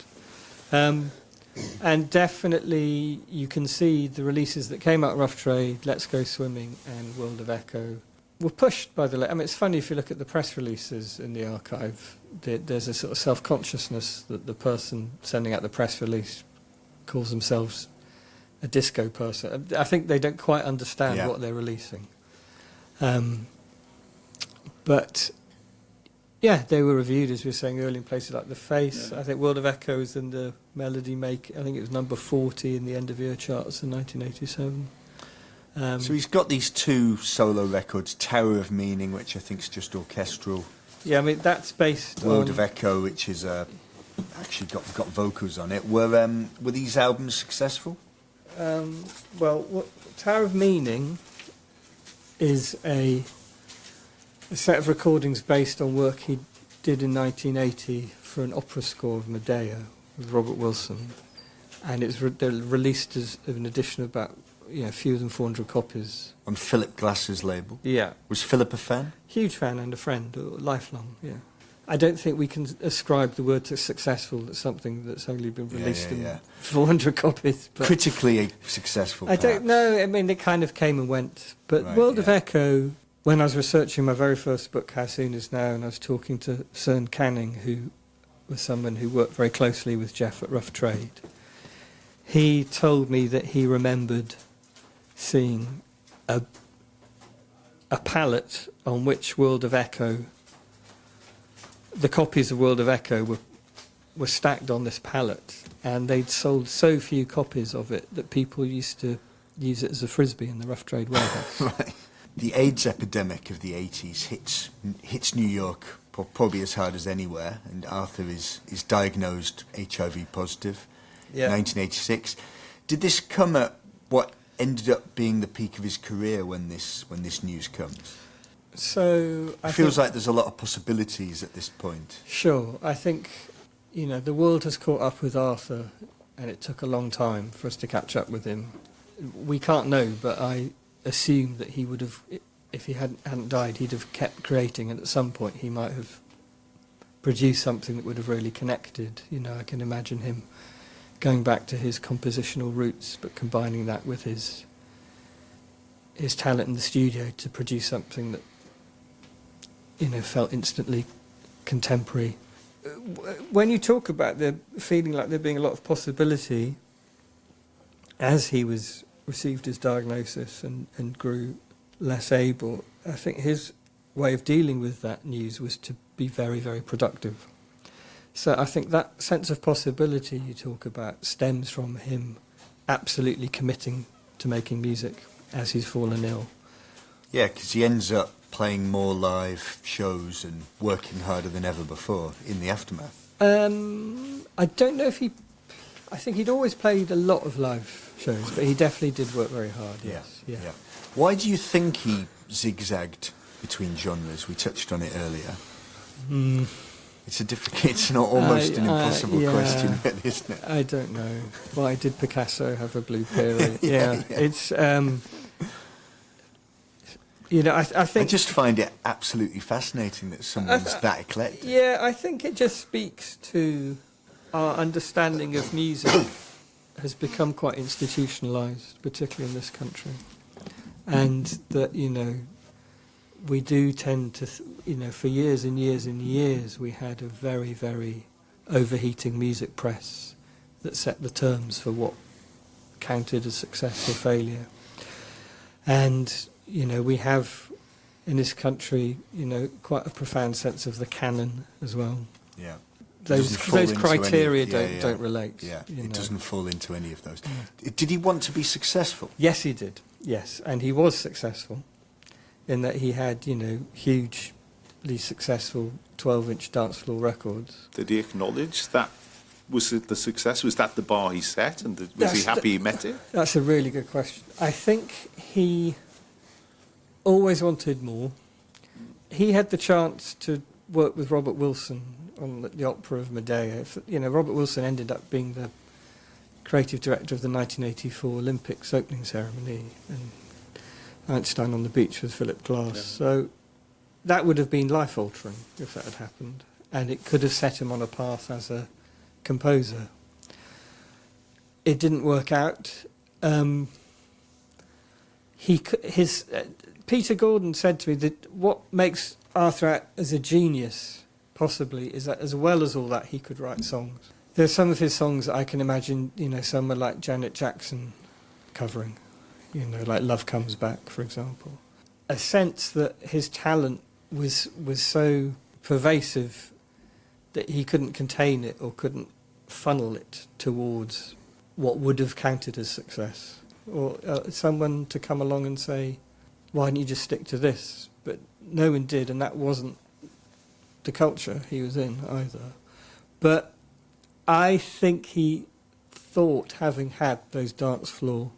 And definitely you can see the releases that came out, Rough Trade, Let's Go Swimming and World of Echo, were pushed by the... I mean, it's funny if you look at the press releases in the archive, there's a sort of self-consciousness that the person sending out the press release calls themselves a disco person. I think they don't quite understand what they're releasing. But... yeah, they were reviewed, as we were saying earlier, in places like The Face. I think World of Echo was in the Melody Make. I think it was number 40 in the end-of-year charts in 1987. So he's got these two solo records, Tower of Meaning, which I think is just orchestral. Yeah, I mean, that's based on... World of Echo, which is actually got vocals on it. Were these albums successful? Tower of Meaning is a set of recordings based on work he did in 1980 for an opera score of Medea with Robert Wilson, and it's released as an edition of about fewer than 400 copies on Philip Glass's label. Yeah, was Philip a fan? Huge fan and a friend, lifelong. Yeah, I don't think we can ascribe the word to successful. That's something that's only been released in 400 copies. But critically successful. I don't know. I mean, it kind of came and went. But World of Echo. When I was researching my very first book, How Soon Is Now, and I was talking to Cern Canning, who was someone who worked very closely with Jeff at Rough Trade, he told me that he remembered seeing a palette on which World of Echo, the copies of World of Echo were stacked on this palette, and they'd sold so few copies of it that people used to use it as a frisbee in the Rough Trade warehouse. Right. The AIDS epidemic of the 80s hits New York probably as hard as anywhere, and Arthur is diagnosed HIV positive in 1986. Did this come at what ended up being the peak of his career when this news comes? So it feels like there's a lot of possibilities at this point. Sure. I think, the world has caught up with Arthur, and it took a long time for us to catch up with him. We can't know, but I assume that he would have, if he hadn't died, he'd have kept creating, and at some point he might have produced something that would have really connected. I can imagine him going back to his compositional roots, but combining that with his talent in the studio to produce something that felt instantly contemporary. When you talk about there feeling like there being a lot of possibility, as he received his diagnosis and grew less able, I think his way of dealing with that news was to be very, very productive. So I think that sense of possibility you talk about stems from him absolutely committing to making music as he's fallen ill. Yeah, because he ends up playing more live shows and working harder than ever before in the aftermath. I don't know if I think he'd always played a lot of live shows, but he definitely did work very hard, yes. Yeah. Why do you think he zigzagged between genres? We touched on it earlier. It's not almost an impossible question, really, isn't it? I don't know. Why did Picasso have a blue period? It's... I think... I just find it absolutely fascinating that someone's that eclectic. Yeah, I think it just speaks to our understanding of music has become quite institutionalised, particularly in this country. And that, we do tend to, for years and years and years, we had a very, very overheating music press that set the terms for what counted as success or failure. And, we have in this country, quite a profound sense of the canon as well. Yeah. Those criteria don't relate. Yeah, it doesn't fall into any of those. Did he want to be successful? Yes, he did. Yes, and he was successful in that he had, hugely successful 12-inch dance floor records. Did he acknowledge that was the success? Was that the bar he set, and was he happy he met it? That's a really good question. I think he always wanted more. He had the chance to work with Robert Wilson on the opera of Medea. Robert Wilson ended up being the creative director of the 1984 Olympics opening ceremony, and Einstein on the Beach with Philip Glass. Yeah. So that would have been life-altering if that had happened, and it could have set him on a path as a composer. It didn't work out. Peter Gordon said to me that what makes Arthur out as a genius, possibly, is that as well as all that, he could write songs. There's some of his songs that I can imagine, someone like Janet Jackson covering, like Love Comes Back, for example. A sense that his talent was so pervasive that he couldn't contain it or couldn't funnel it towards what would have counted as success. Or someone to come along and say, why don't you just stick to this? But no one did, and that wasn't the culture he was in either. But I think he thought, having had those dance floor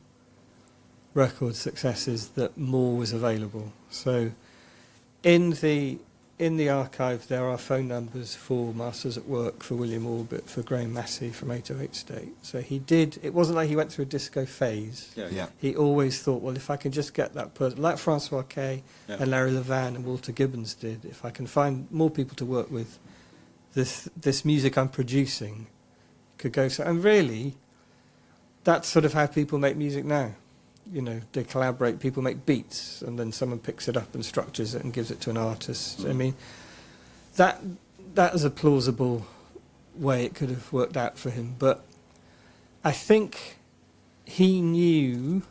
record successes, that more was available. So in the archive there are phone numbers for Masters at Work, for William Orbit, for Graham Massey from 808 State. So it wasn't like he went through a disco phase. Yeah. He always thought, well, if I can just get that person, like Francois Kay and Larry Levan and Walter Gibbons did, if I can find more people to work with, this music I'm producing could go. So, and really, that's sort of how people make music now. They collaborate, people make beats, and then someone picks it up and structures it and gives it to an artist. I mean, that is a plausible way it could have worked out for him. But I think he knew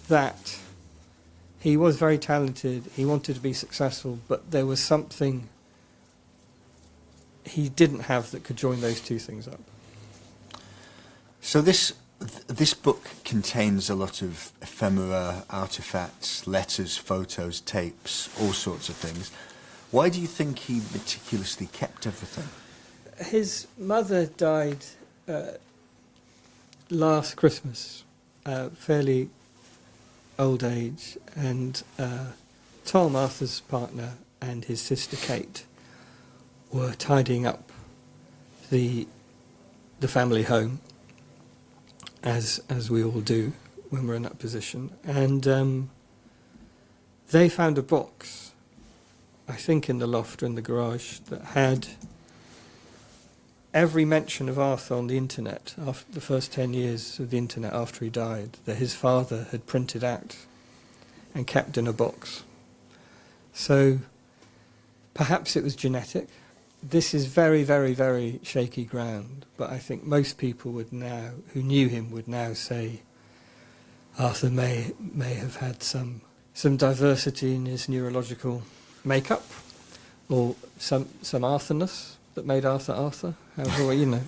that he was very talented, he wanted to be successful, but there was something he didn't have that could join those two things up. So this book contains a lot of ephemera, artefacts, letters, photos, tapes, all sorts of things. Why do you think he meticulously kept everything? His mother died last Christmas, fairly old age, and Tom, Arthur's partner, and his sister Kate were tidying up the family home, as we all do when we're in that position. And they found a box, I think in the loft or in the garage, that had every mention of Arthur on the internet, after the first 10 years of the internet after he died, that his father had printed out and kept in a box. So perhaps it was genetic. This is very, very, very shaky ground, but I think most people would now, who knew him, would now say Arthur may have had some diversity in his neurological makeup, or some Arthurness that made Arthur Arthur. However, you know,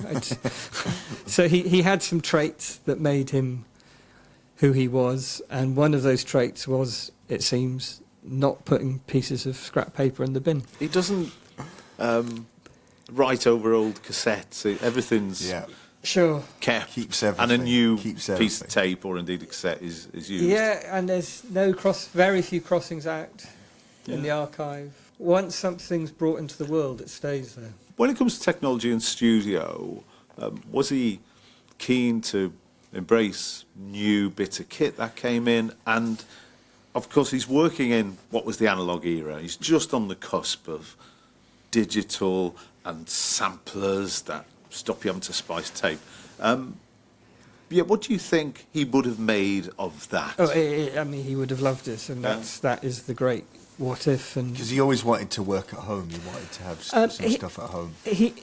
so he had some traits that made him who he was, and one of those traits was, it seems, not putting pieces of scrap paper in the bin. He doesn't write over old cassettes. Everything's Sure. kept, Keeps everything. and a new Keeps piece everything. of tape or indeed a cassette is used. Yeah, and there's very few crossings out in the archive. Once something's brought into the world, it stays there. When it comes to technology and studio, was he keen to embrace new bits of kit that came in? And of course, he's working in what was the analog era. He's just on the cusp of digital and samplers that stop you having to splice tape. What do you think he would have made of that? Oh, I mean, he would have loved it, and that is the great what if. And Because he always wanted to work at home. He wanted to have some stuff at home.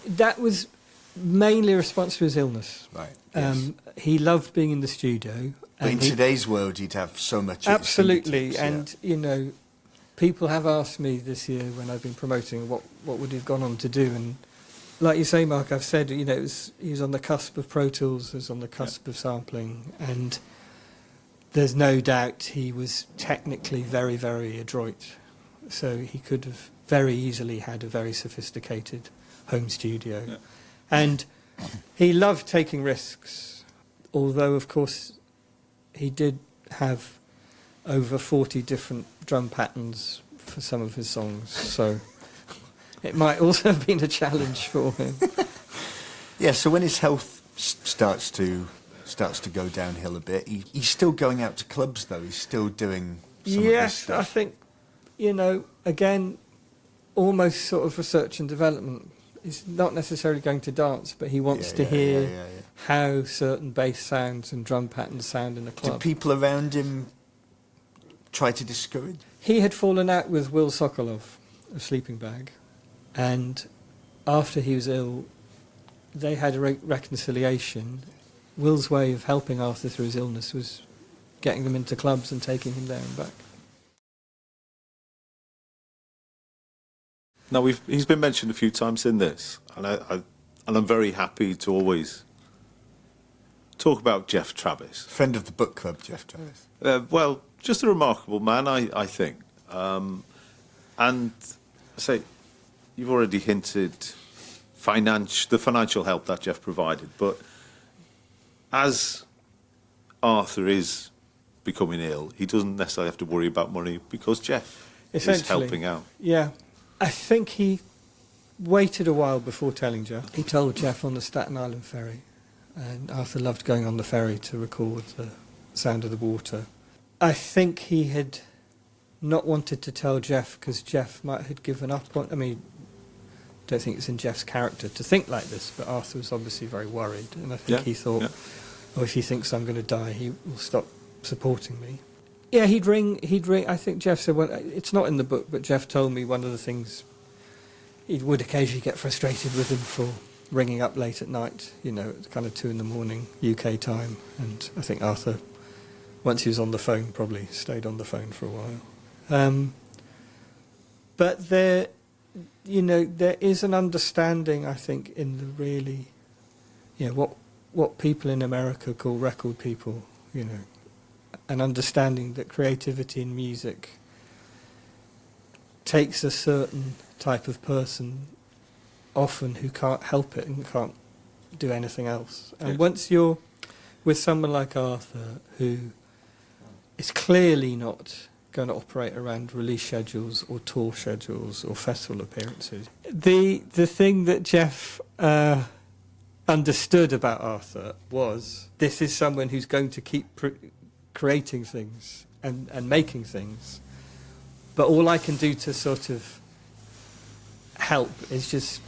That was mainly a response to his illness. Right. Yes. He loved being in the studio. But in today's world, he'd have so much. Absolutely, and you know, people have asked me this year when I've been promoting what would he have gone on to do, and like you say, Mark, I've said, you know, he was on the cusp of Pro Tools, he was on the cusp of sampling, and there's no doubt he was technically very, very adroit. So he could have very easily had a very sophisticated home studio. Yeah. And he loved taking risks, although, of course, he did have over 40 different drum patterns for some of his songs. So it might also have been a challenge for him. Yeah, so when his health starts to go downhill a bit, he's still going out to clubs, though. He's still doing some of this Yes, stuff. I think, you know, again, almost sort of research and development. He's not necessarily going to dance, but he wants to hear how certain bass sounds and drum patterns sound in a club. Did people around him try to discourage? He had fallen out with Will Sokolov of Sleeping Bag, and after he was ill, they had a reconciliation. Will's way of helping Arthur through his illness was getting them into clubs and taking him there and back. Now, he's been mentioned a few times in this, and I'm very happy to always talk about Jeff Travis. Friend of the book club, Jeff Travis. Well, just a remarkable man, I think. And I say, you've already hinted the financial help that Jeff provided, but as Arthur is becoming ill, he doesn't necessarily have to worry about money because Jeff is helping out. Yeah. I think he waited a while before telling Jeff. He told Jeff on the Staten Island ferry, and Arthur loved going on the ferry to record the sound of the water. I think he had not wanted to tell Jeff because Jeff might have given up on... I mean, I don't think it's in Jeff's character to think like this, but Arthur was obviously very worried, and I think he thought, oh, if he thinks I'm going to die, he will stop supporting me. Yeah, he'd ring. I think Jeff said, well, it's not in the book, but Jeff told me one of the things, he would occasionally get frustrated with him for ringing up late at night, you know, it's kind of 2 a.m. UK time. And I think Arthur, once he was on the phone, probably stayed on the phone for a while. But there is an understanding, I think, in the really, you know, what people in America call record people, you know, an understanding that creativity in music takes a certain type of person, often who can't help it and can't do anything else. And once you're with someone like Arthur, who is clearly not going to operate around release schedules or tour schedules or festival appearances, the thing that Jeff understood about Arthur was, this is someone who's going to keep creating things and making things, but all I can do to sort of help is just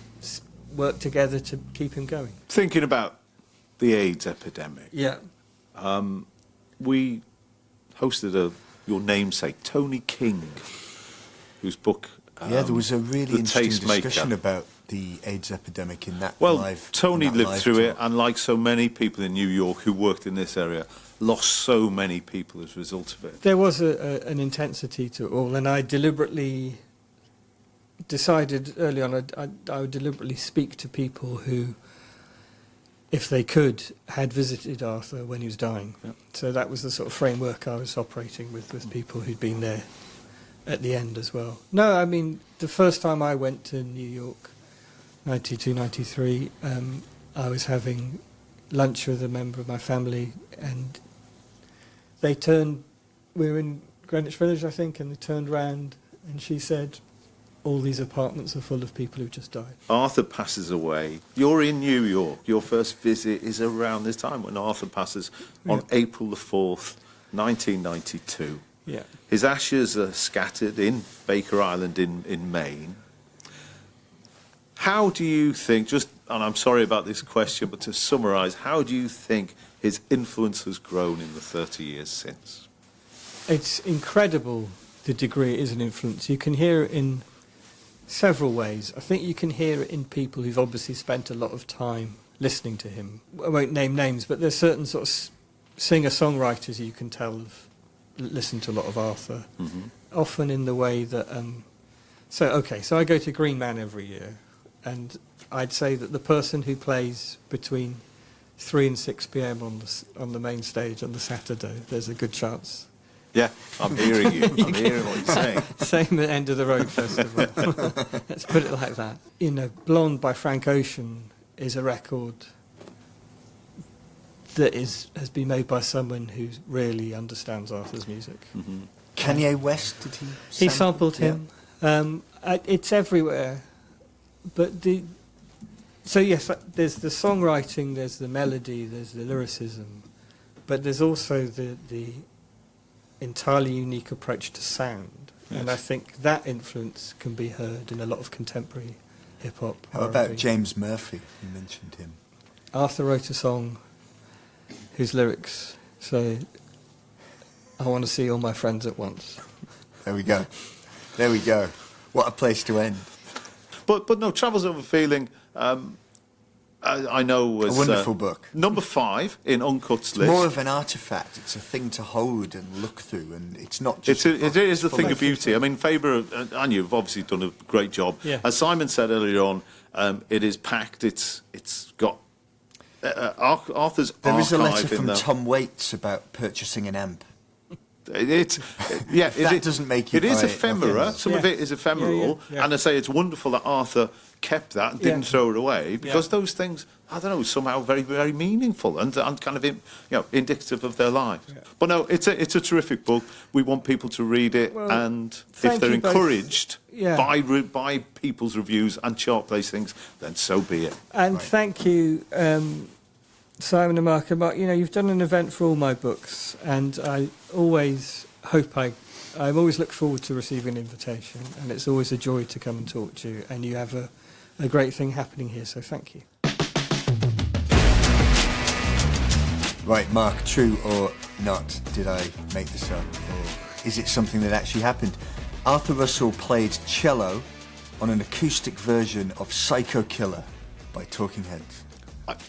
work together to keep him going. Thinking about the AIDS epidemic, we hosted your namesake, Tony King, whose book... there was a really interesting Tastemaker. discussion about the AIDS epidemic in that Well, live... Tony lived through tour. it, and like so many people in New York who worked in this area, lost so many people as a result of it. There was an intensity to it all, and I deliberately decided early on I would deliberately speak to people who, if they could, had visited Arthur when he was dying. Yeah. So that was the sort of framework I was operating with people who'd been there at the end as well. No, I mean, the first time I went to New York, 92, 93, I was having lunch with a member of my family, and they turned, we were in Greenwich Village, I think, and they turned round and she said, all these apartments are full of people who just died. Arthur passes away. You're in New York. Your first visit is around this time when Arthur passes on April the 4th, 1992. Yeah. His ashes are scattered in Baker Island in Maine. How do you think, and I'm sorry about this question, but to summarise, how do you think his influence has grown in the 30 years since? It's incredible the degree it is an influence. You can hear it in several ways. I think you can hear it in people who've obviously spent a lot of time listening to him. I won't name names, but there's certain sort of singer-songwriters you can tell have listened to a lot of Arthur, often in the way that... So I go to Green Man every year, and I'd say that the person who plays between 3 and 6 p.m. on the main stage on the Saturday, there's a good chance. Yeah, I'm hearing you. I'm hearing what you're saying. Same at End of the Road Festival. Let's put it like that. You know, Blonde by Frank Ocean is a record that has been made by someone who really understands Arthur's music. Mm-hmm. Kanye West, did he? He sampled him. It's everywhere. But yes, there's the songwriting, there's the melody, there's the lyricism, but there's also the entirely unique approach to sound. Yes. And I think that influence can be heard in a lot of contemporary hip-hop. How about James Murphy? You mentioned him. Arthur wrote a song whose lyrics say, I want to see all my friends at once. There we go. There we go. What a place to end. But no, Travels Over Feeling, I know was... A wonderful book. Number 5 in Uncut's list. More of an artefact. It's a thing to hold and look through, and it's not just... It is a thing of beauty. I mean, Faber and you've obviously done a great job. Yeah. As Simon said earlier on, it is packed. It's got Arthur's There archive is a letter from there. Tom Waits about purchasing an amp. That doesn't make you it is buy it, ephemera. okay. Some of it is ephemeral, Yeah. and I say it's wonderful that Arthur kept that and didn't throw it away, because those things, I don't know, somehow very, very meaningful and kind of indicative of their life. Yeah. But no, it's a terrific book. We want people to read it, and if they're encouraged by people's reviews and chart placings, then so be it. And thank you, Simon and Mark. You've done an event for all my books, and I always hope I always look forward to receiving an invitation, and it's always a joy to come and talk to you, and you have a great thing happening here, so thank you. Right, Mark, true or not, did I make this up, or is it something that actually happened? Arthur Russell played cello on an acoustic version of Psycho Killer by Talking Heads.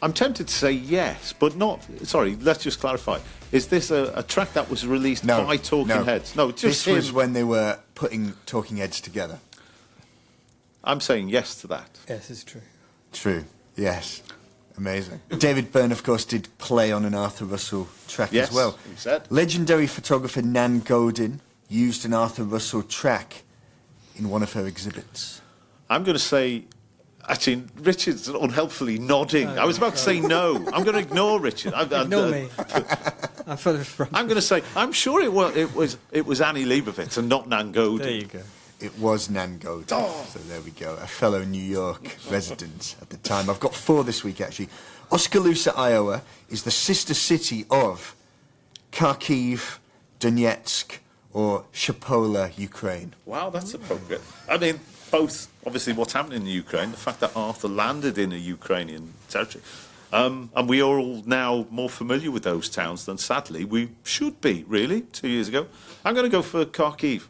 I'm tempted to say yes, but not... Sorry, let's just clarify. Is this a track that was released by Talking Heads? No, just this was when they were putting Talking Heads together. I'm saying yes to that. Yes, it's true. True, yes. Amazing. David Byrne, of course, did play on an Arthur Russell track as well. He said. Legendary photographer Nan Godin used an Arthur Russell track in one of her exhibits. I'm going to say... Actually, Richard's unhelpfully nodding. I was about to say no. I'm going to ignore Richard. Ignore me. I'm full of front. I'm going to say I'm sure it was Annie Leibovitz and not Nan Godin. There you go. It was Nan Godin. So there we go. A fellow New York resident at the time. I've got 4 this week, actually. Oskaloosa, Iowa, is the sister city of Kharkiv, Donetsk, or Shapola, Ukraine. Wow, that's appropriate. I mean, both, obviously, what's happening in the Ukraine, the fact that Arthur landed in a Ukrainian territory, and we are all now more familiar with those towns than, sadly, we should be, really, 2 years ago. I'm going to go for Kharkiv.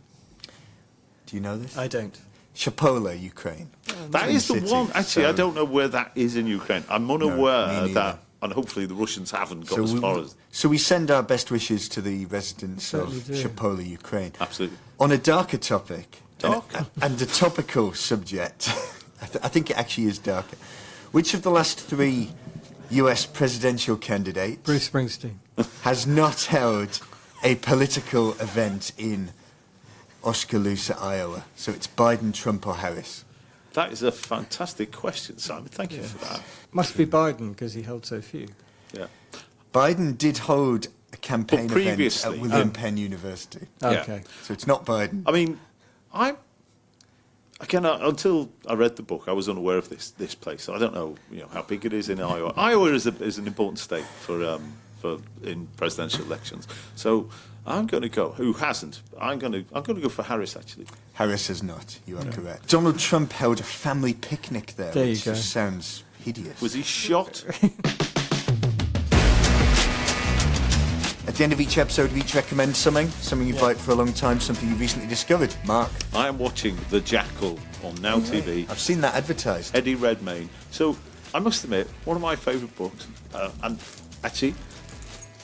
Do you know this? I don't. Shapola, Ukraine. That is the one. Actually, I don't know where that is in Ukraine. I'm unaware that and hopefully the Russians haven't got as far as... So we send our best wishes to the residents of Certainly do. Chipola, Ukraine. Absolutely. On a darker topic, Darker? and a topical subject, I think it actually is darker. Which of the last 3 US presidential candidates Bruce Springsteen. has not held a political event in Oskaloosa, Iowa? So it's Biden, Trump or Harris? That is a fantastic question, Simon. Thank you for that. Must be Biden because he held so few. Yeah. Biden did hold a campaign But event previously- at William Penn University. Yeah. Okay. So it's not Biden. I mean, until I read the book, I was unaware of this place. So I don't know, how big it is in Iowa. Iowa is an important state for in presidential elections. So I'm going to go. Who hasn't? I'm going to go for Harris. Actually, Harris has not. You are correct. Donald Trump held a family picnic there, There you which go. just sounds hideous. was he shot? At the end of each episode, we each recommend something you've liked for a long time, something you recently discovered. Mark? I am watching The Jackal on Now TV. I've seen that advertised. Eddie Redmayne. So I must admit, one of my favourite books, and actually,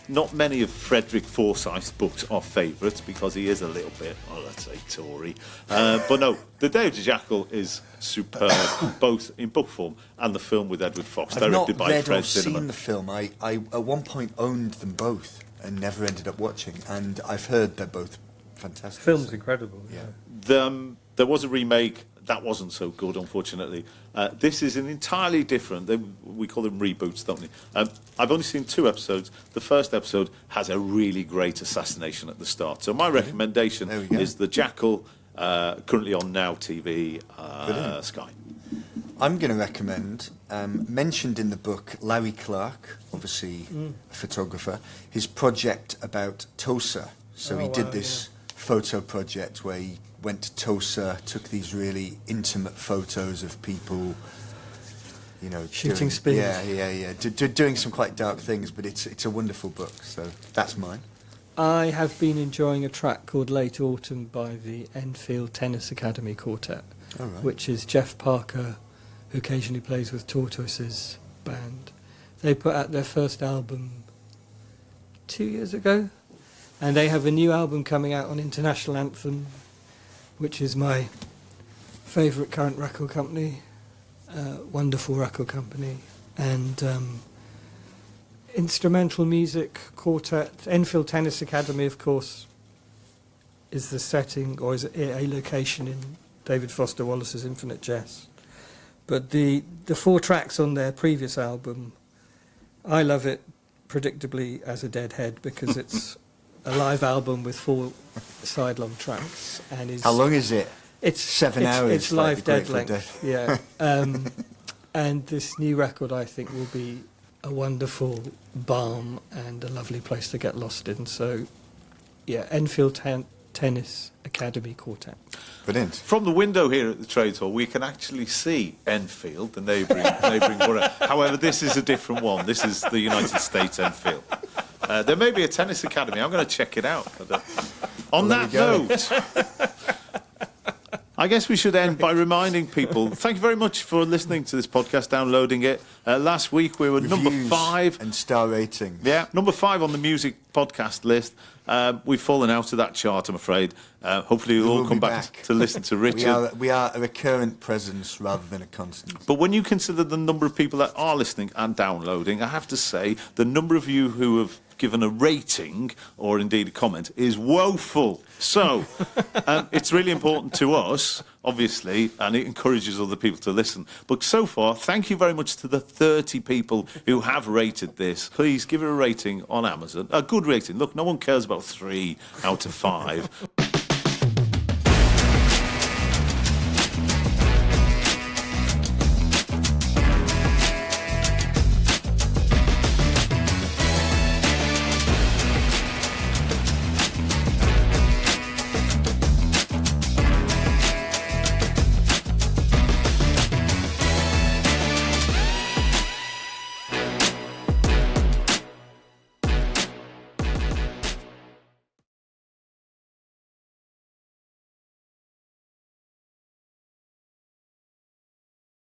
not many of Frederick Forsyth's books are favourites because he is a little bit, let's say, Tory. But no, The Day of the Jackal is superb, both in book form and the film with Edward Fox, I've not directed by read Fred or seen Zinnemann. the film. I at one point owned them both and never ended up watching, and I've heard they're both fantastic. Film's incredible. Yeah. There was a remake. That wasn't so good, unfortunately. This is an entirely different... We call them reboots, don't we? I've only seen 2 episodes. The first episode has a really great assassination at the start. So my recommendation There we go. is The Jackal, currently on Now TV, Sky. I'm going to recommend, mentioned in the book, Larry Clark, obviously a photographer, his project about Tulsa. So he did this photo project where he went to Tulsa, took these really intimate photos of people, Shooting spears. Yeah. Doing some quite dark things, but it's a wonderful book. So that's mine. I have been enjoying a track called Late Autumn by the Enfield Tennis Academy Quartet, All right. which is Jeff Parker, who occasionally plays with Tortoise's band. They put out their first album 2 years ago, and they have a new album coming out on International Anthem, which is my favourite current record company, wonderful record company, and instrumental music quartet. Enfield Tennis Academy, of course, is the setting, or is a location in David Foster Wallace's Infinite Jest. But the 4 tracks on their previous album, I love it predictably as a deadhead because it's a live album with 4 sidelong tracks, and is How long is it? it's 7 hours. It's like live the dead Grateful length. Dead. Yeah. And this new record, I think, will be a wonderful balm and a lovely place to get lost in. So, yeah, Enfield Tennis Academy Quartet. Brilliant. From the window here at the Trades Hall, we can actually see Enfield, the neighbouring borough. However, this is a different one. This is the United States Enfield. There may be a tennis academy. I'm going to check it out. But, on Well, that there we note, I guess we should end by reminding people, thank you very much for listening to this podcast, downloading it. Last week we were number Reviews 5. and star ratings. Yeah, number 5 on the music podcast list. We've fallen out of that chart, I'm afraid. Hopefully you'll all will come be back back. to listen to Richard. We are a recurrent presence rather than a constant. But when you consider the number of people that are listening and downloading, I have to say the number of you who have given a rating or indeed a comment is woeful. So it's really important to us, obviously, and it encourages other people to listen. But so far, thank you very much to the 30 people who have rated this. Please give it a rating on Amazon. A good rating. Look, no one cares about 3 out of 5.